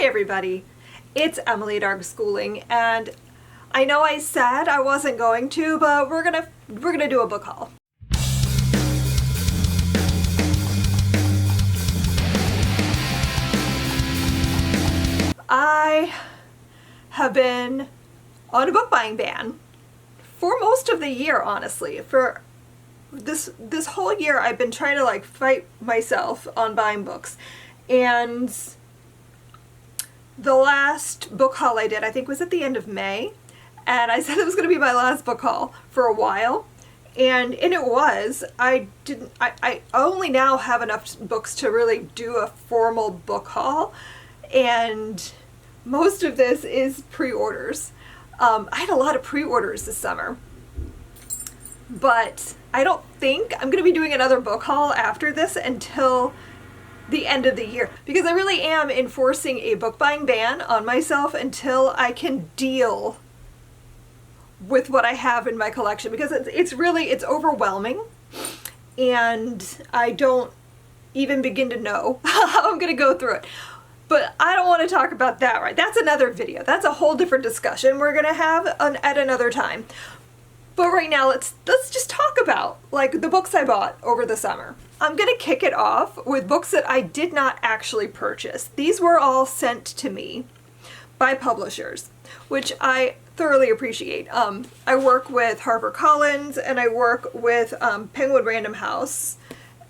everybody, it's Emily Dark Schooling, and I know I said I wasn't going to, but we're gonna do a book haul. I have been on a book buying ban for most of the year, honestly. For this whole year I've been trying to fight myself on buying books, and the last book haul I did, I think, was at the end of May, and I said it was going to be my last book haul for a while, and it was. I only now have enough books to really do a formal book haul, and most of this is pre-orders. I had a lot of pre-orders this summer, but I don't think I'm going to be doing another book haul after this until the end of the year, because I really am enforcing a book buying ban on myself until I can deal with what I have in my collection, because it's overwhelming, and I don't even begin to know how I'm going to go through it. But I don't want to talk about that right. That's another video. That's a whole different discussion we're going to have at another time. But right now, let's just talk about the books I bought over the summer. I'm going to kick it off with books that I did not actually purchase. These were all sent to me by publishers, which I thoroughly appreciate. I work with HarperCollins and I work with Penguin Random House,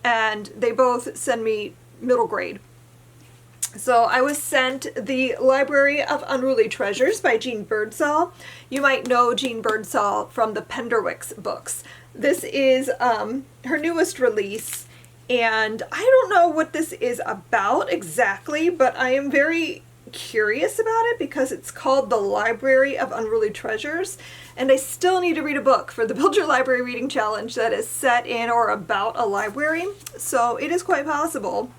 and they both send me middle grade. So I was sent The Library of Unruly Treasures by Jean Birdsall. You might know Jean Birdsall from the Penderwicks books. This is her newest release, and I don't know what this is about exactly, but I am very curious about it because it's called The Library of Unruly Treasures, and I still need to read a book for the Build Your Library Reading Challenge that is set in or about a library, so it is quite possible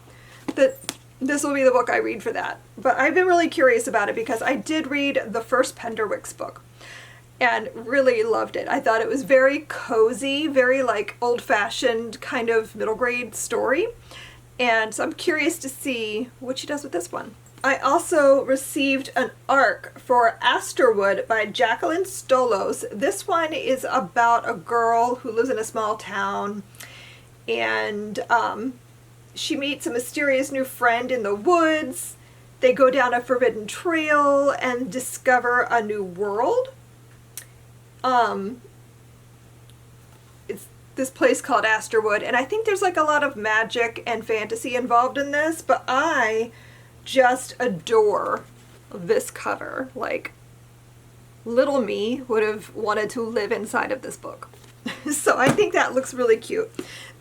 that this will be the book I read for that. But I've been really curious about it because I did read the first Penderwicks book and really loved it. I thought it was very cozy, very old-fashioned kind of middle grade story. And so I'm curious to see what she does with this one. I also received an ARC for Asterwood by Jacqueline Stolos. This one is about a girl who lives in a small town, and she meets a mysterious new friend in the woods. They go down a forbidden trail and discover a new world. It's this place called Asterwood, and I think there's a lot of magic and fantasy involved in this, but I just adore this cover. Little me would have wanted to live inside of this book. So I think that looks really cute.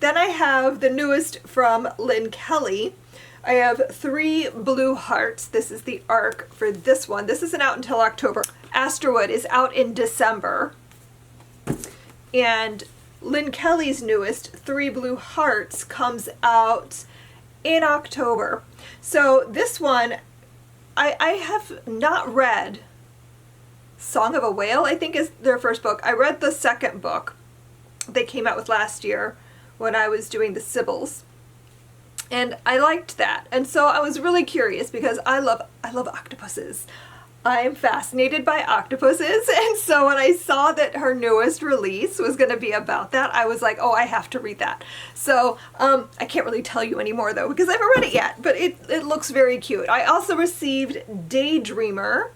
Then I have the newest from Lynn Kelly. I have 3 Blue Hearts. This is the ARC for this one. This isn't out until October. Asterwood is out in December. And Lynn Kelly's newest, 3 Blue Hearts, comes out in October. So this one, I have not read. Song of a Whale, I think, is their first book. I read the second book they came out with last year when I was doing the Sibyls, and I liked that, and so I was really curious because I love octopuses. I'm fascinated by octopuses, and so when I saw that her newest release was going to be about that, I was like, oh, I have to read that. So I can't really tell you anymore though because I haven't read it yet, but it looks very cute. I also received Daydreamer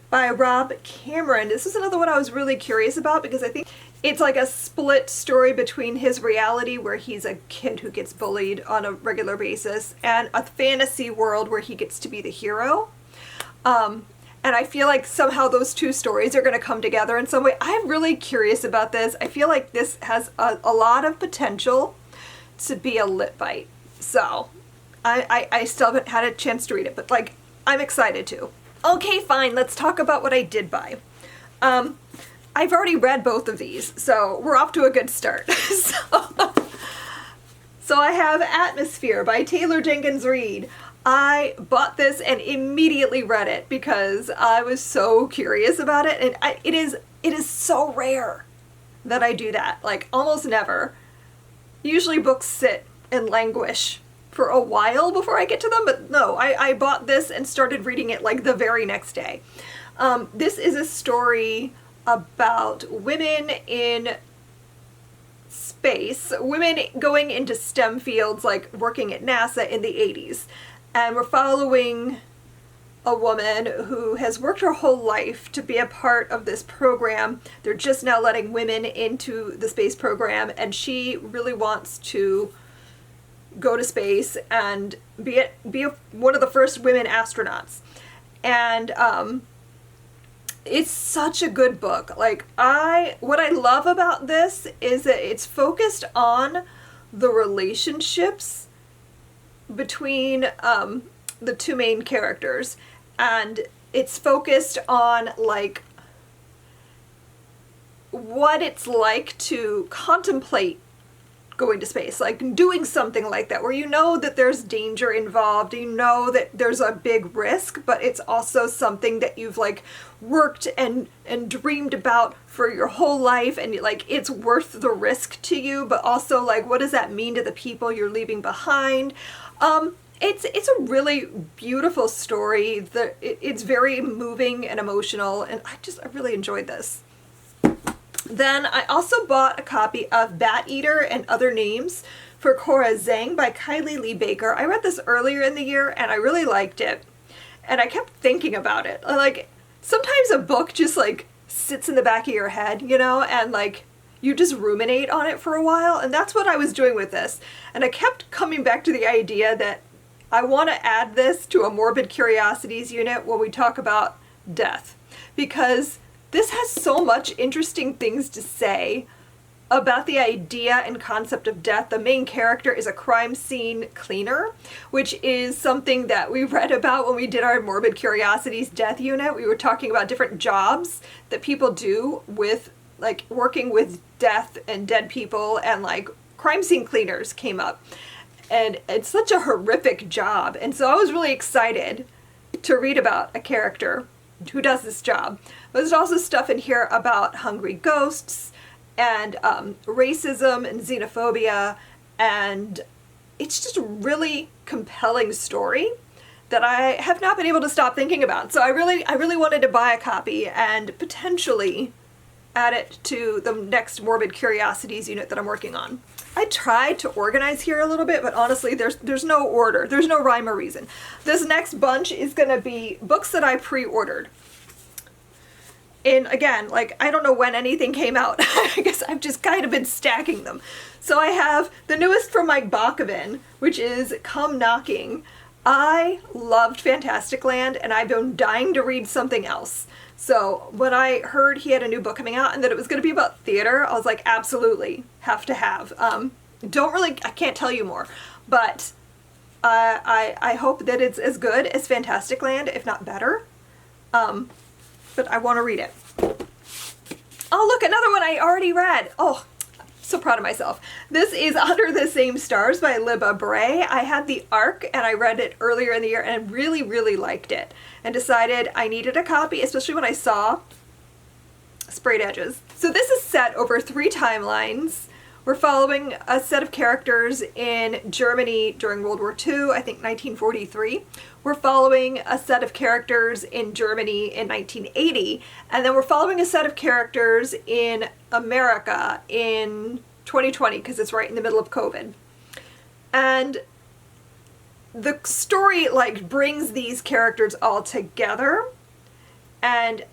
by Rob Cameron. This is another one I was really curious about because I think it's a split story between his reality, where he's a kid who gets bullied on a regular basis, and a fantasy world where he gets to be the hero. And I feel like somehow those two stories are going to come together in some way. I'm really curious about this. I feel like this has a lot of potential to be a lit bite. So I still haven't had a chance to read it, but I'm excited to. Okay, fine, let's talk about what I did buy. I've already read both of these, so we're off to a good start. So I have Atmosphere by Taylor Jenkins Reid. I bought this and immediately read it because I was so curious about it, and it is so rare that I do that. Almost never. Usually books sit and languish for a while before I get to them, but no, I bought this and started reading it like the very next day. This is a story about women in space, women going into STEM fields, like working at NASA in the 80s. And we're following a woman who has worked her whole life to be a part of this program. They're just now letting women into the space program, and she really wants to go to space and be one of the first women astronauts. And it's such a good book. Like, what I love about this is that it's focused on the relationships between the two main characters, and it's focused on like what it's like to contemplate going to space, like doing something like that, where you know that there's danger involved, you know that there's a big risk, but it's also something that you've like worked and dreamed about for your whole life, and like it's worth the risk to you, but also like what does that mean to the people you're leaving behind? It's a really beautiful story. It's very moving and emotional, and I really enjoyed this. Then I also bought a copy of Bat Eater and Other Names for Cora Zhang by Kylie Lee Baker. I read this earlier in the year and I really liked it. And I kept thinking about it. Like, sometimes a book just like sits in the back of your head, you know, and like you just ruminate on it for a while. And that's what I was doing with this. And I kept coming back to the idea that I want to add this to a Morbid Curiosities unit when we talk about death. Because this has so much interesting things to say about the idea and concept of death. The main character is a crime scene cleaner, which is something that we read about when we did our Morbid Curiosities death unit. We were talking about different jobs that people do with like working with death and dead people, and like crime scene cleaners came up. And it's such a horrific job. And so I was really excited to read about a character who does this job. But there's also stuff in here about hungry ghosts and racism and xenophobia, and it's just a really compelling story that I have not been able to stop thinking about. So I really wanted to buy a copy and potentially add it to the next Morbid Curiosities unit that I'm working on. I tried to organize here a little bit, but honestly, there's no order. There's no rhyme or reason. This next bunch is going to be books that I pre-ordered. And again, like, I don't know when anything came out. I guess I've just kind of been stacking them. So I have the newest from Mike Bachman, which is Come Knocking. I loved Fantasticland, and I've been dying to read something else. So when I heard he had a new book coming out and that it was going to be about theater, I was like, absolutely, have to have. I can't tell you more, but I hope that it's as good as Fantasticland, if not better. But I want to read it. Oh, look, another one I already read. Oh, so proud of myself. This is Under the Same Stars by Libba Bray. I had the ARC and I read it earlier in the year and really, really liked it and decided I needed a copy, especially when I saw sprayed edges. So this is set over 3 timelines. We're following a set of characters in Germany during World War II, I think 1943. We're following a set of characters in Germany in 1980, and then we're following a set of characters in America in 2020, because it's right in the middle of COVID. And the story like brings these characters all together, and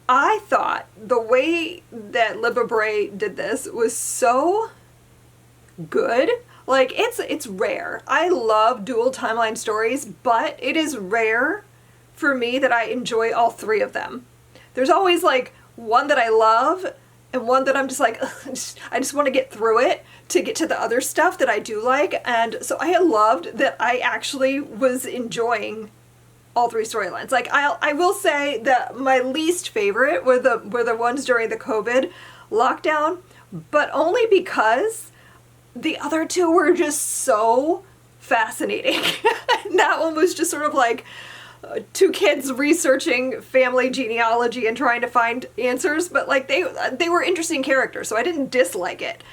I thought the way that Libba Bray did this was so good. Like, it's rare. I love dual timeline stories, but it is rare for me that I enjoy all 3 of them. There's always like one that I love and one that I'm just like, I just want to get through it to get to the other stuff that I do like. And so I loved that I actually was enjoying all 3 storylines. Like, I will say that my least favorite were the ones during the COVID lockdown, but only because the other 2 were just so fascinating. That one was just sort of like 2 kids researching family genealogy and trying to find answers, but like they were interesting characters, so I didn't dislike it.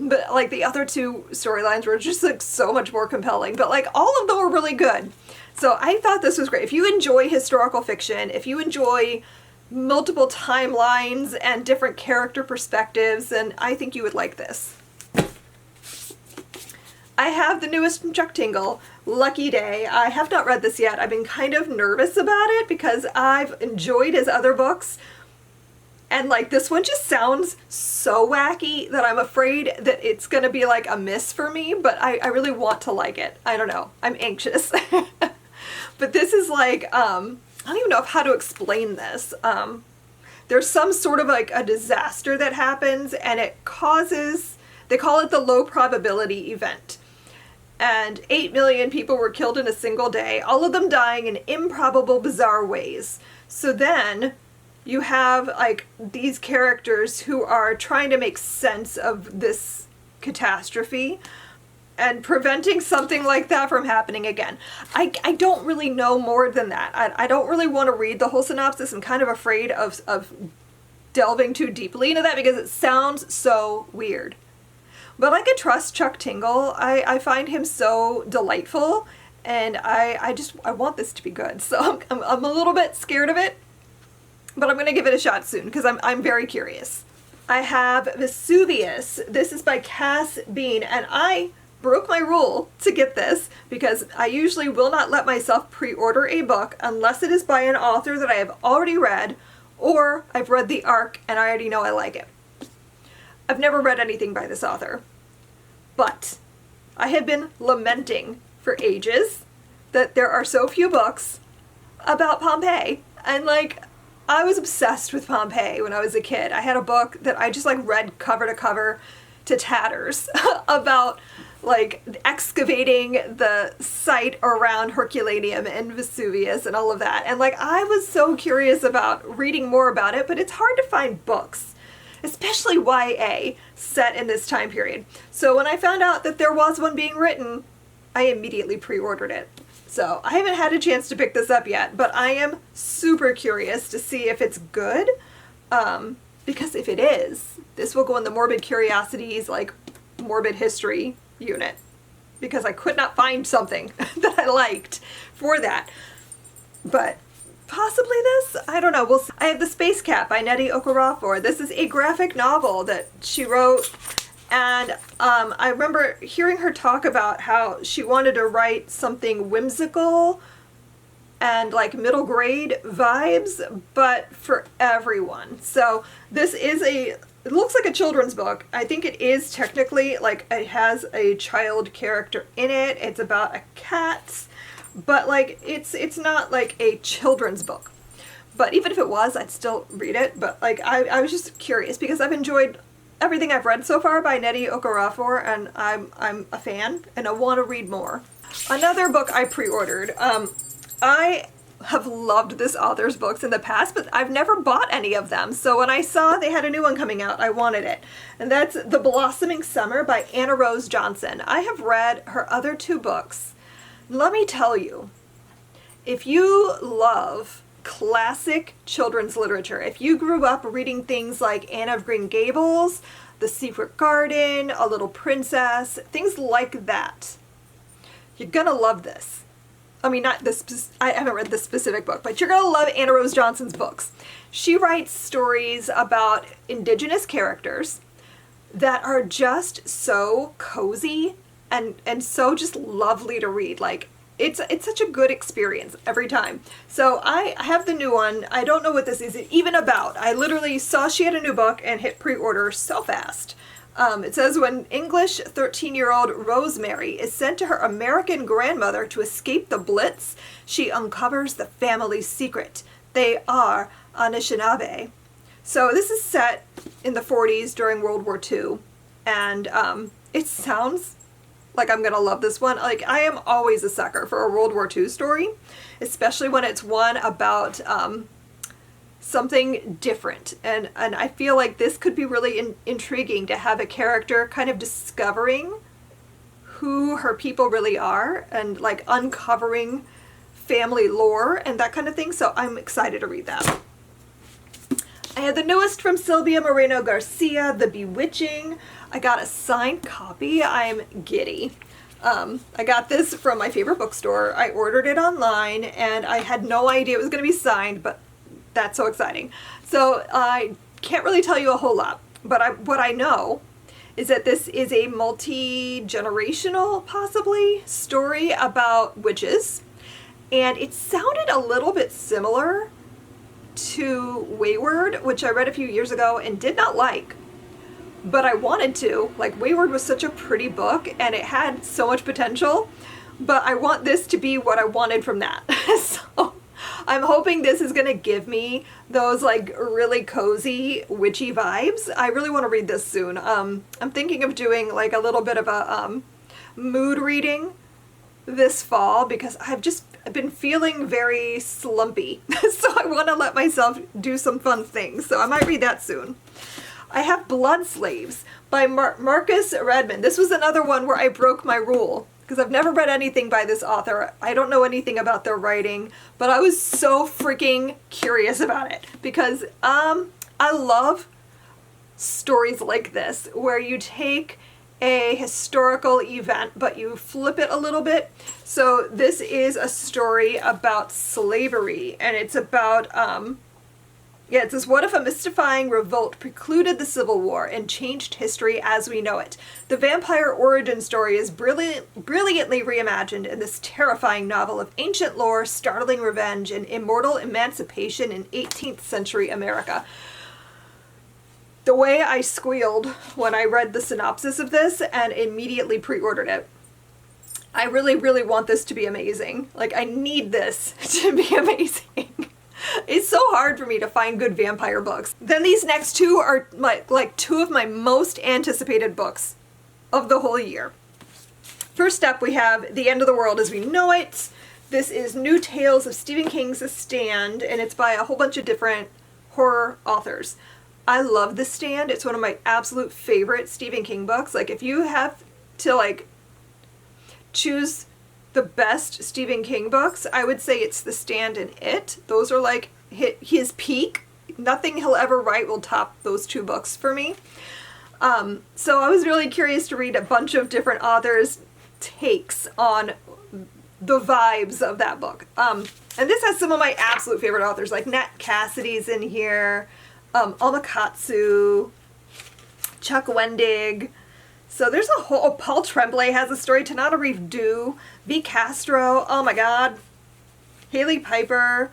But like the other two storylines were just like so much more compelling. But like all of them were really good. So I thought this was great. If you enjoy historical fiction, if you enjoy multiple timelines and different character perspectives, then I think you would like this. I have the newest from Chuck Tingle, Lucky Day. I have not read this yet. I've been kind of nervous about it because I've enjoyed his other books. And like this one just sounds so wacky that I'm afraid that it's going to be like a miss for me, but I really want to like it. I don't know. I'm anxious. But this is like, I don't even know how to explain this. There's some sort of like a disaster that happens and it causes, they call it the low probability event. And 8 million people were killed in a single day, all of them dying in improbable, bizarre ways. So then you have like these characters who are trying to make sense of this catastrophe and preventing something like that from happening again. I don't really know more than that. I don't really want to read the whole synopsis. I'm kind of afraid of delving too deeply into that because it sounds so weird. But I could trust Chuck Tingle. I find him so delightful, and I want this to be good. So I'm a little bit scared of it, but I'm going to give it a shot soon because I'm very curious. I have Vesuvius. This is by Cass Bean, and I broke my rule to get this because I usually will not let myself pre-order a book unless it is by an author that I have already read or I've read the arc and I already know I like it. I've never read anything by this author, but I have been lamenting for ages that there are so few books about Pompeii. And like, I was obsessed with Pompeii when I was a kid. I had a book that I just like read cover to cover to tatters about like excavating the site around Herculaneum and Vesuvius and all of that. And like, I was so curious about reading more about it, but it's hard to find books, especially YA, set in this time period. So when I found out that there was one being written, I immediately pre-ordered it. So I haven't had a chance to pick this up yet, but I am super curious to see if it's good. Because if it is, this will go in the Morbid Curiosities, like morbid history unit, because I could not find something that I liked for that. But possibly this? I don't know. I have The Space Cat by Nnedi Okorafor. This is a graphic novel that she wrote, and I remember hearing her talk about how she wanted to write something whimsical and like middle grade vibes, but for everyone. So this is it looks like a children's book. I think it is technically, like, it has a child character in it. It's about a cat, but like it's not like a children's book. But even if it was, I'd still read it. But like I was just curious because I've enjoyed everything I've read so far by Nnedi Okorafor, and I'm a fan and I want to read more. Another book I pre-ordered. I have loved this author's books in the past, but I've never bought any of them. So when I saw they had a new one coming out, I wanted it. And that's The Blossoming Summer by Anna Rose Johnson. I have read her other two books. Let me tell you, if you love classic children's literature, if you grew up reading things like Anne of Green Gables, The Secret Garden, A Little Princess, things like that, you're gonna love this. I mean, not this, I haven't read this specific book, but you're going to love Anna Rose Johnson's books. She writes stories about Indigenous characters that are just so cozy and so just lovely to read. Like, it's such a good experience every time. So I have the new one. I don't know what this is even about. I literally saw she had a new book and hit pre-order so fast. It says, when English 13-year-old Rosemary is sent to her American grandmother to escape the Blitz, she uncovers the family's secret. They are Anishinaabe. So this is set in the 40s during World War II, and it sounds like I'm going to love this one. Like, I am always a sucker for a World War II story, especially when it's one about something different, and I feel like this could be really intriguing to have a character kind of discovering who her people really are and like uncovering family lore and that kind of thing. So I'm excited to read that. I had the newest from Sylvia Moreno Garcia, The Bewitching. I got a signed copy. I'm giddy. I got this from my favorite bookstore. I ordered it online and I had no idea it was going to be signed, but that's so exciting. So I can't really tell you a whole lot, but what I know is that this is a multi-generational, possibly, story about witches. And it sounded a little bit similar to Wayward, which I read a few years ago and did not like. But I wanted to. Like, Wayward was such a pretty book and it had so much potential, but I want this to be what I wanted from that. So I'm hoping this is gonna give me those like really cozy witchy vibes. I really want to read this soon. I'm thinking of doing like a little bit of a mood reading this fall because I've been feeling very slumpy. So I want to let myself do some fun things. So I might read that soon. I have Blood Slaves by Marcus Redmond. This was another one where I broke my rule because I've never read anything by this author. I don't know anything about their writing, but I was so freaking curious about it because I love stories like this where you take a historical event but you flip it a little bit. So this is a story about slavery, and it's about it says, what if a mystifying revolt precluded the Civil War and changed history as we know it? The vampire origin story is brilliantly reimagined in this terrifying novel of ancient lore, startling revenge, and immortal emancipation in 18th century America. The way I squealed when I read the synopsis of this and immediately pre-ordered it. I really, really want this to be amazing. Like, I need this to be amazing. It's so hard for me to find good vampire books. Then these next two are like two of my most anticipated books of the whole year. First up, we have The End of the World as We Know It. This is New Tales of Stephen King's The Stand, and it's by a whole bunch of different horror authors. I love The Stand. It's one of my absolute favorite Stephen King books. Like, if you have to like choose the best Stephen King books, I would say it's The Stand and It. Those are like his peak. Nothing he'll ever write will top those two books for me. So I was really curious to read a bunch of different authors' takes on the vibes of that book. And this has some of my absolute favorite authors, like Nat Cassidy's in here, Alma Katsu, Chuck Wendig. So there's a whole, Paul Tremblay has a story, Tanata Reeve Dew, V. Castro, oh my god, Haley Piper,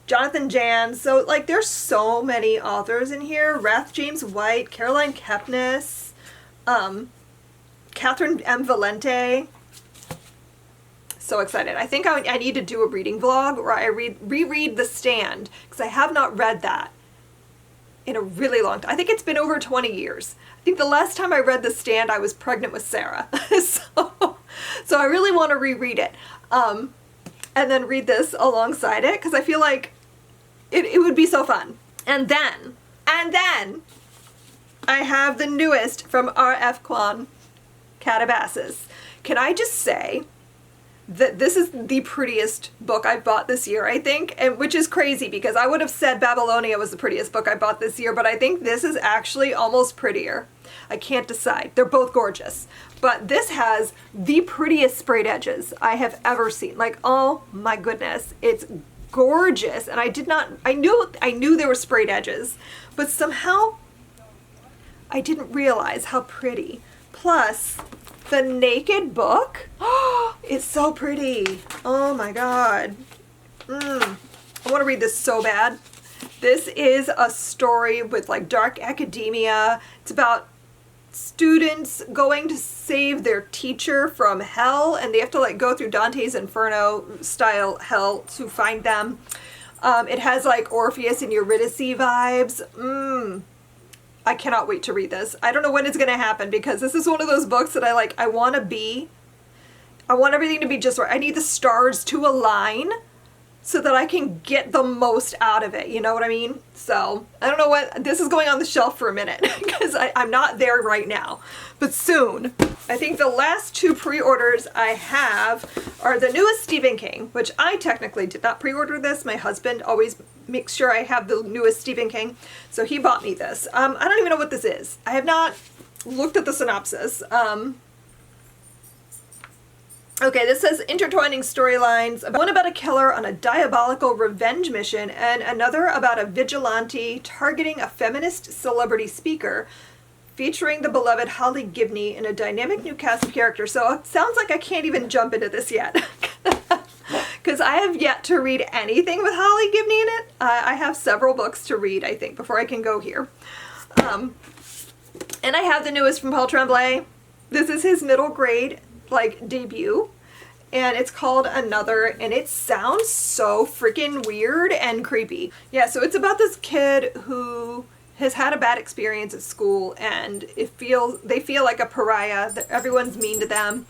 Jonathan Jan. So like there's so many authors in here. Rath James White, Caroline Kepnes, Catherine M. Valente. So excited. I think I need to do a reading vlog where I reread The Stand, because I have not read that in a really long time. I think it's been over 20 years. I think the last time I read The Stand, I was pregnant with Sarah. So I really want to reread it. And then read this alongside it, because I feel like it would be so fun. And then, I have the newest from R.F. Kuang, Calabasas. Can I just say that this is the prettiest book I've bought this year, I think, and which is crazy because I would have said Babylonia was the prettiest book I bought this year, but I think this is actually almost prettier. I can't decide. They're both gorgeous. But this has the prettiest sprayed edges I have ever seen. Like, oh my goodness, it's gorgeous. And I knew there were sprayed edges, but somehow I didn't realize how pretty. Plus, the naked book, it's so pretty. Oh my god. I want to read this so bad. This is a story with like dark academia. It's about students going to save their teacher from hell, and they have to like go through Dante's Inferno style hell to find them. It has like Orpheus and Eurydice vibes. I cannot wait to read this. I don't know when it's going to happen because this is one of those books that I want everything to be just right. I need the stars to align so that I can get the most out of it, you know what I mean? So, I don't know what, this is going on the shelf for a minute, because I'm not there right now, but soon. I think the last 2 pre-orders I have are the newest Stephen King, which I technically did not pre-order this. My husband always makes sure I have the newest Stephen King, so he bought me this. I don't even know what this is. I have not looked at the synopsis. Okay, this says intertwining storylines, one about a killer on a diabolical revenge mission, and another about a vigilante targeting a feminist celebrity speaker, featuring the beloved Holly Gibney in a dynamic new cast of characters. So it sounds like I can't even jump into this yet, because I have yet to read anything with Holly Gibney in it. I have several books to read, I think, before I can go here. And I have the newest from Paul Tremblay. This is his middle grade debut, and it's called Another, and it sounds so freaking weird and creepy. Yeah, so it's about this kid who has had a bad experience at school, and they feel like a pariah, that everyone's mean to them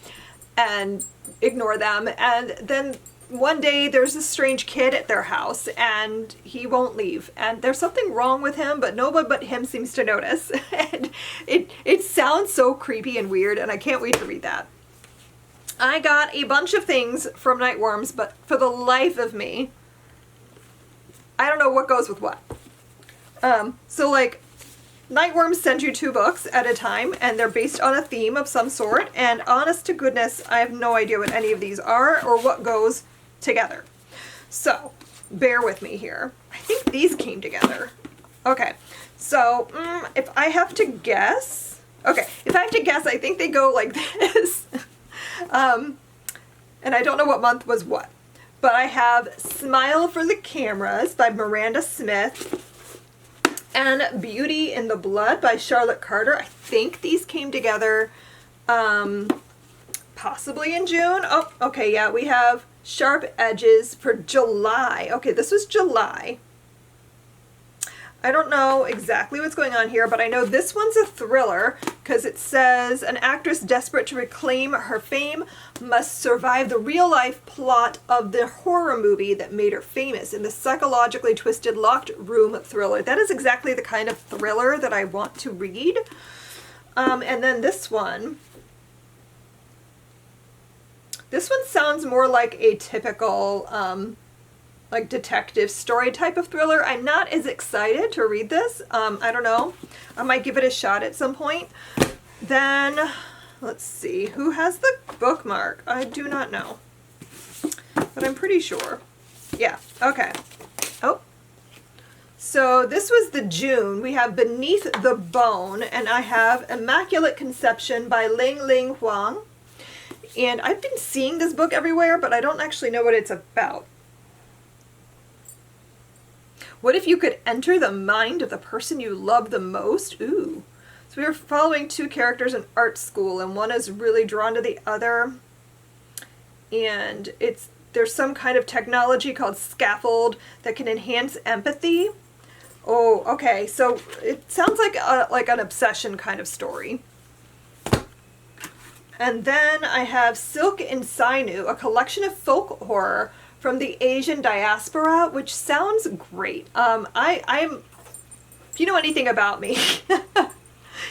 and ignore them, and then one day there's this strange kid at their house and he won't leave, and there's something wrong with him, but no one but him seems to notice. And it sounds so creepy and weird, and I can't wait to read that. I got a bunch of things from Nightworms, but for the life of me, I don't know what goes with what. So Nightworms send you 2 books at a time, and they're based on a theme of some sort, and honest to goodness, I have no idea what any of these are or what goes together. So, bear with me here. I think these came together. Okay, so if I have to guess, I think they go like this. And I don't know what month was what, but I have Smile for the Cameras by Miranda Smith and Beauty in the Blood by Charlotte Carter. I think these came together possibly in June. Oh, okay, yeah, we have Sharp Edges for July. Okay, this was July. I don't know exactly what's going on here, but I know this one's a thriller because it says an actress desperate to reclaim her fame must survive the real-life plot of the horror movie that made her famous in the psychologically twisted locked room thriller. That is exactly the kind of thriller that I want to read. And then this one sounds more like a typical detective story type of thriller. I'm not as excited to read this. I don't know. I might give it a shot at some point. Then, let's see. Who has the bookmark? I do not know. But I'm pretty sure. Yeah, okay. Oh. So this was the June. We have Beneath the Bone, and I have Immaculate Conception by Ling Ling Huang. And I've been seeing this book everywhere, but I don't actually know what it's about. What if you could enter the mind of the person you love the most? Ooh. So we are following 2 characters in art school, and one is really drawn to the other. And there's some kind of technology called scaffold that can enhance empathy. Oh, okay. So it sounds like an obsession kind of story. And then I have Silk and Sinew, a collection of folk horror from the Asian diaspora, which sounds great. I'm, if you know anything about me,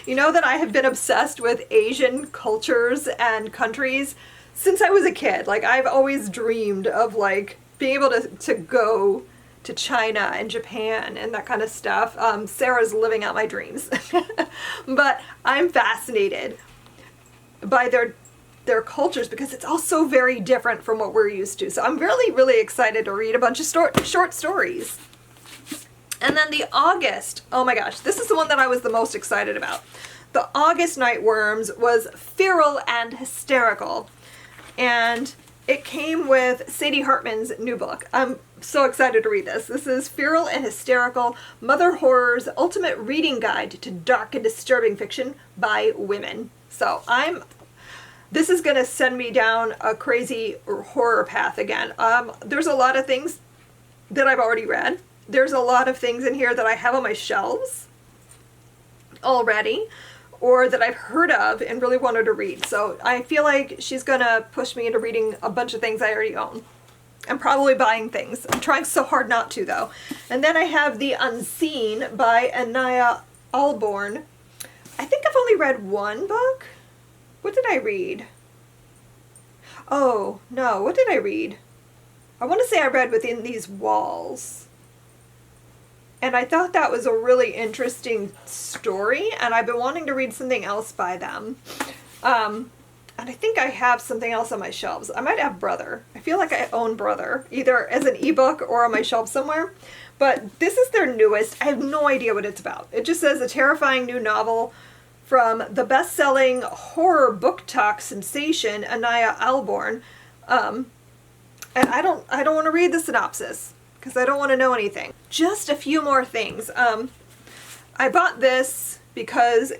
you know that I have been obsessed with Asian cultures and countries since I was a kid. I've always dreamed of being able to go to China and Japan and that kind of stuff. Sarah's living out my dreams. But I'm fascinated by their cultures because it's all so very different from what we're used to. So I'm really, really excited to read a bunch of short stories. And then the August, oh my gosh, this is the one that I was the most excited about. The August Nightworms was Feral and Hysterical. And it came with Sadie Hartman's new book. I'm so excited to read this. This is Feral and Hysterical, Mother Horror's Ultimate Reading Guide to Dark and Disturbing Fiction by Women. So this is going to send me down a crazy horror path again. There's a lot of things that I've already read. There's a lot of things in here that I have on my shelves already, or that I've heard of and really wanted to read. So I feel like she's going to push me into reading a bunch of things I already own. I'm probably buying things. I'm trying so hard not to, though. And then I have The Unseen by Anaya Alborn. I think I've only read one book. What did I read? Oh, no. What did I read? I want to say I read Within These Walls. And I thought that was a really interesting story, and I've been wanting to read something else by them. And I think I have something else on my shelves. I might have Brother. I feel like I own Brother, either as an ebook or on my shelf somewhere. But this is their newest. I have no idea what it's about. It just says a terrifying new novel from the best-selling horror book talk sensation Anaya Alborn. And I don't want to read the synopsis because I don't want to know anything. Just a few more things. I bought this because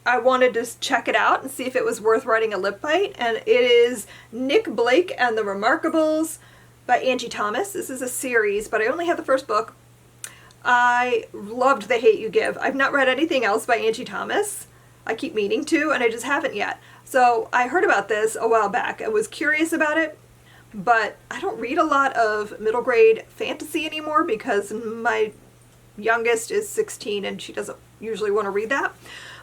I wanted to check it out and see if it was worth writing a lip bite, and it is Nick Blake and the Remarkables by Angie Thomas. This is a series, but I only have the first book. I loved The Hate U Give. I've not read anything else by Angie Thomas. I keep meaning to, and I just haven't yet. So I heard about this a while back. I was curious about it, but I don't read a lot of middle grade fantasy anymore because my youngest is 16 and she doesn't usually want to read that.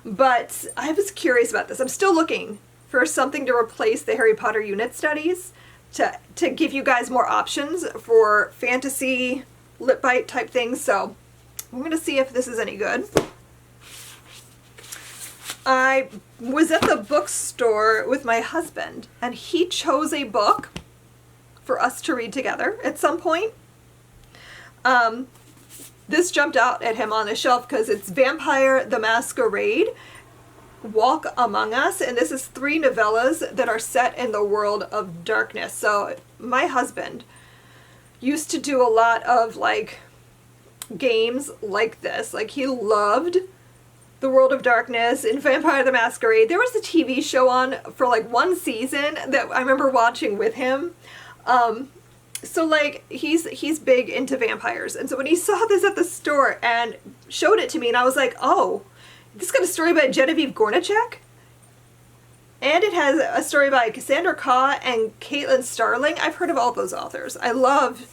But I was curious about this. I'm still looking for something to replace the Harry Potter unit studies to give you guys more options for fantasy lip bite type things. So I'm going to see if this is any good. I was at the bookstore with my husband and he chose a book for us to read together at some point. This jumped out at him on the shelf because it's Vampire the Masquerade, Walk Among Us, and this is 3 novellas that are set in the world of darkness. So my husband used to do a lot of like games like this. Like he loved the World of Darkness and Vampire the Masquerade. There was a TV show on for like one season that I remember watching with him. So like he's big into vampires, and so when he saw this at the store and showed it to me, and I was like, oh, this got a story by Genevieve Gornichek, and it has a story by Cassandra Khaw and Caitlin Starling. I've heard of all those authors. I love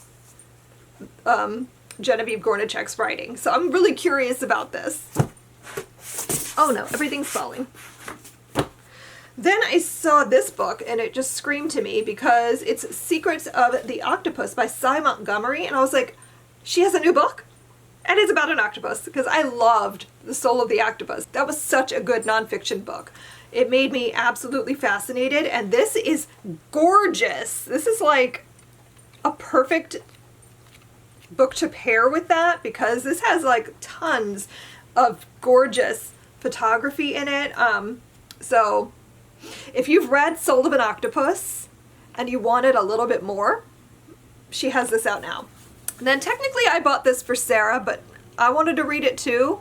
Genevieve Gornichek's writing, so I'm really curious about this. Oh no, everything's falling. Then I saw this book, and it just screamed to me because it's Secrets of the Octopus by Cy Montgomery, and I was like, she has a new book? And it's about an octopus, because I loved The Soul of the Octopus. That was such a good nonfiction book. It made me absolutely fascinated, and this is gorgeous. This is like a perfect book to pair with that, because this has like tons of gorgeous photography in it. So if you've read Soul of an Octopus and you wanted a little bit more, she has this out now. And then technically I bought this for Sarah, but I wanted to read it too,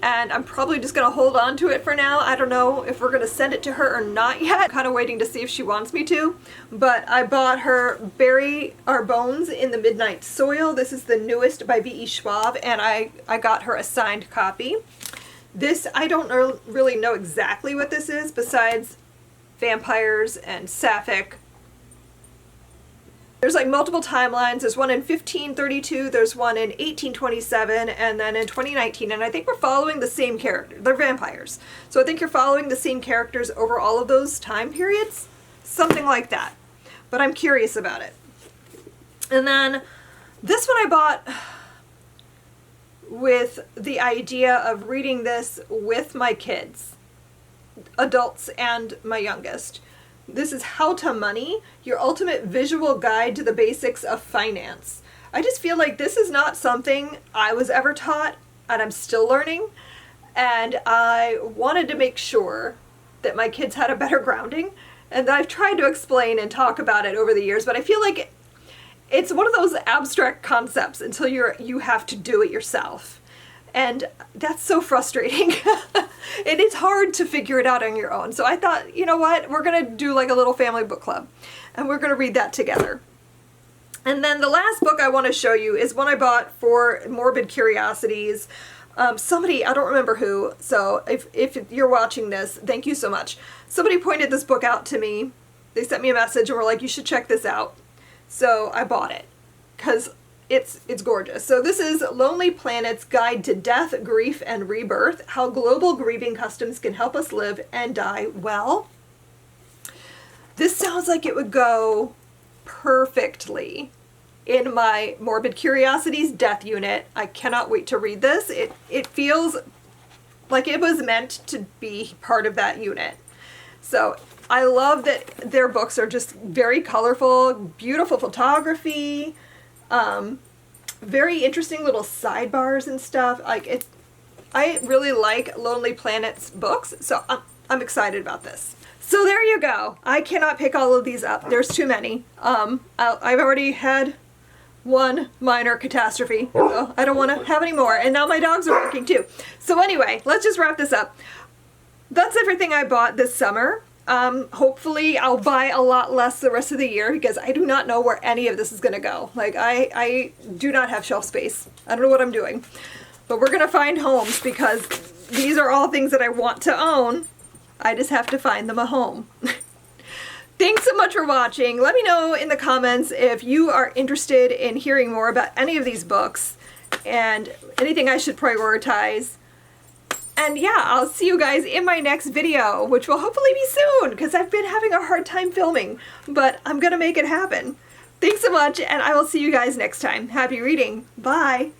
and I'm probably just going to hold on to it for now. I don't know if we're going to send it to her or not yet. I'm kind of waiting to see if she wants me to. But I bought her Bury Our Bones in the Midnight Soil. This is the newest by V.E. Schwab, and I got her a signed copy. This, I don't really know exactly what this is, besides vampires and sapphic. There's like multiple timelines. There's one in 1532, there's one in 1827, and then in 2019, and I think we're following the same character. They're vampires. So I think you're following the same characters over all of those time periods. Something like that. But I'm curious about it. And then this one I bought with the idea of reading this with my kids, adults and my youngest. This is How to Money, Your Ultimate Visual Guide to the Basics of Finance. I just feel like this is not something I was ever taught, and I'm still learning, and I wanted to make sure that my kids had a better grounding, and I've tried to explain and talk about it over the years, but I feel like it's one of those abstract concepts until you have to do it yourself. And that's so frustrating. And it's hard to figure it out on your own. So I thought, you know what? We're going to do like a little family book club. And we're going to read that together. And then the last book I want to show you is one I bought for Morbid Curiosities. Somebody, I don't remember who, so if you're watching this, thank you so much. Somebody pointed this book out to me. They sent me a message and were like, you should check this out. So I bought it because it's gorgeous. So this is Lonely Planet's Guide to Death, Grief, and Rebirth, How Global Grieving Customs Can Help Us Live and Die Well. This sounds like it would go perfectly in my Morbid Curiosities Death Unit. I cannot wait to read this. It feels like it was meant to be part of that unit. So I love that their books are just very colorful, beautiful photography, very interesting little sidebars and stuff. I really like Lonely Planet's books, so I'm excited about this. So there you go. I cannot pick all of these up. There's too many. I've already had one minor catastrophe, so I don't want to have any more. And now my dogs are working too. So anyway, let's just wrap this up. That's everything I bought this summer. Hopefully I'll buy a lot less the rest of the year because I do not know where any of this is going to go. Like, I do not have shelf space. I don't know what I'm doing. But we're going to find homes because these are all things that I want to own. I just have to find them a home. Thanks so much for watching. Let me know in the comments if you are interested in hearing more about any of these books and anything I should prioritize. And yeah, I'll see you guys in my next video, which will hopefully be soon because I've been having a hard time filming, but I'm gonna make it happen. Thanks so much, and I will see you guys next time. Happy reading. Bye.